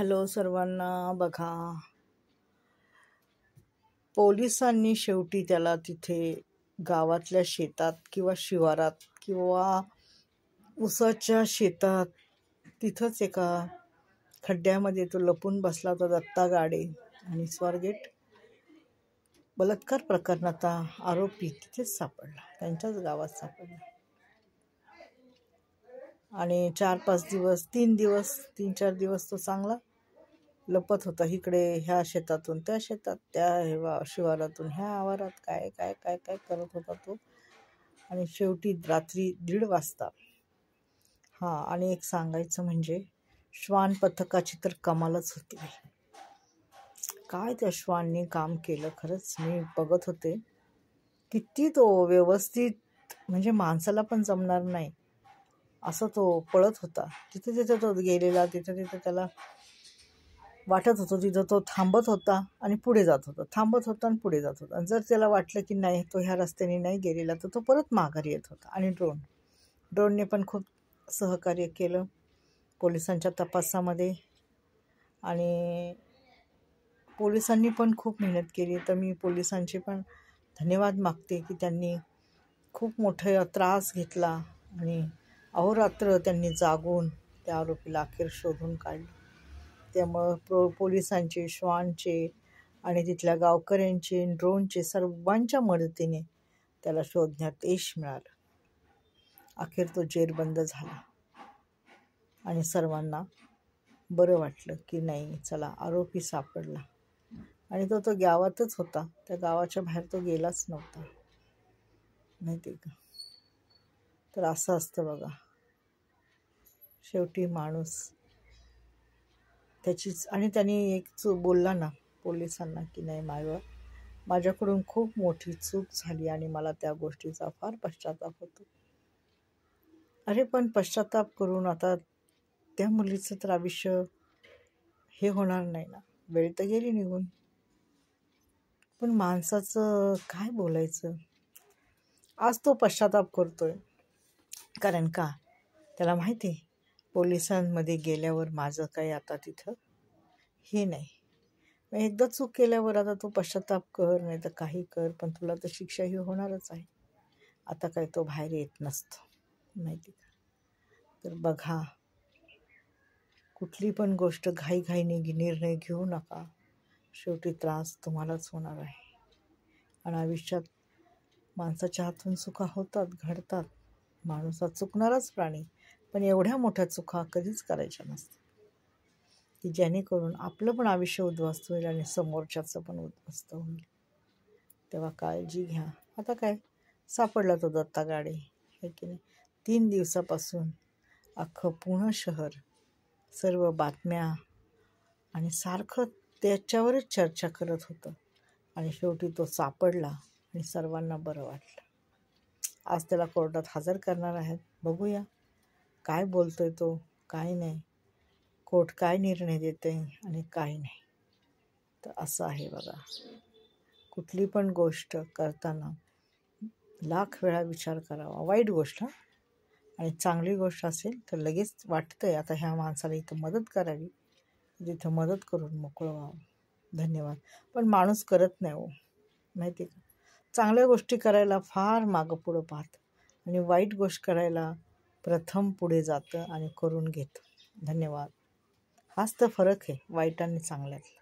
Hello सर्वांना. बघा, पोलिसांनी शेवटी त्याला तिथे गावातल्या शेतात किंवा शिवारात किंवा उसाच्या शेतात तिथंच एका खड्ड्यामध्ये तो लपून बसला होता, दत्ता गाडे आणि स्वारगेट बलात्कार प्रकरणाचा आरोपी तिथेच सापडला, त्यांच्याच गावात सापडला. आणि 4-5 दिवस 3-4 दिवस तो चांगला लपत होता, इकडे ह्या शेतातून त्या शेतात, त्या शिवारातून ह्या आवारात, काय काय काय काय करत होता तो. आणि शेवटी रात्री 1:30 वाजता आणि एक सांगायचं म्हणजे श्वान पथकाची तर कमालच होती. काय त्या श्वाननी काम केलं खरंच. मी बघत होते किती तो व्यवस्थित, म्हणजे माणसाला पण जमणार नाही असं तो पळत होता. तिथे तो गेलेला, तिथे त्याला वाटत होतं, तिथं तो थांबत होता आणि पुढे जात होता, थांबत होता आणि पुढे जात होता. जर त्याला वाटलं की नाही, तो ह्या रस्त्याने नाही गेलेला, तर तो परत माघारी येत होता. आणि ड्रोनने पण खूप सहकार्य केलं पोलिसांच्या तपासामध्ये. आणि पोलिसांनी पण खूप मेहनत केली. तर मी पोलिसांचे पण धन्यवाद मागते की त्यांनी खूप मोठा त्रास घेतला आणि अहोरात्र त्यांनी जागून त्या आरोपीला अखेर शोधून काढले. त्यामुळं पोलिसांचे, श्वानचे आणि तिथल्या गावकऱ्यांचे, ड्रोनचे, सर्वांच्या मदतीने त्याला शोधण्यात यश मिळालं. अखेर तो जेरबंद झाला आणि सर्वांना बरं वाटलं की नाही, चला आरोपी सापडला. आणि तो गावातच होता, त्या गावाच्या बाहेर तो गेलाच नव्हता, माहिती का. तर असं असतं बघा, शेवटी माणूस त्याचीच. आणि त्यांनी एक बोलला ना पोलिसांना की नाही, माझ्याकडून खूप मोठी चूक झाली आणि मला त्या गोष्टीचा फार पश्चाताप होतो. अरे पण पश्चाताप करून आता त्या मुलीचं तर आयुष्य हे होणार नाही ना, वेळ तर गेली निघून. पण माणसाचं काय बोलायचं. आज तो पश्चाताप करतोय, कारण का त्याला माहिती आहे पोलिसांमध्ये गेल्यावर माझं काही आता तिथं हे नाही. एकदा चूक केल्यावर आता तू पश्चाताप कर, नाही तर काही कर, पण तुला तर शिक्षा ही होणारच आहे. आता काय तो बाहेर येत नसतो, माहिती का. तर बघा, कुठली पण गोष्ट घाईघाईने निर्णय घेऊ नका. शेवटी त्रास तुम्हालाच होणार आहे. आणि आयुष्यात माणसाच्या हातून चुका होतात, घडतात. माणूस हा चुकणाराच प्राणी, पण एवढ्या मोठ्या चुका कधीच करायच्या नसतात की जेणेकरून आपलं पण आयुष्य उद्ध्वस्त होईल आणि समोरच्याचं पण उद्ध्वस्त होईल. तेव्हा काळजी घ्या. आता काय, सापडला तो दत्ता गाडे, आहे की नाही. 3 दिवसापासून अख्खं पुणे शहर, सर्व बातम्या आणि सारखं त्याच्यावरच चर्चा करत होतं. आणि शेवटी तो सापडला आणि सर्वांना बरं वाटलं. आज त्याला कोर्टात हजर करणार आहेत. बघूया काय बोलतोय तो, काय नाही, कोर्ट काय निर्णय देते आणि काय नाही. तर असं आहे बघा, कुठली पण गोष्ट करताना लाख वेळा विचार करावा. वाईट गोष्ट आणि चांगली गोष्ट असेल तर लगेच वाटतंय आता ह्या माणसाला इथं मदत करावी, तिथं मदत करून मोकळं व्हावं. धन्यवाद. पण माणूस करत नाही हो, माहिती का. चांगल्या गोष्टी करायला फार मागं पुढं पाहतं आणि वाईट गोष्ट करायला प्रथम पुढे जातं आणि करून घेतं. धन्यवाद. हाच तर फरक आहे वाईट आणि चांगल्यातला.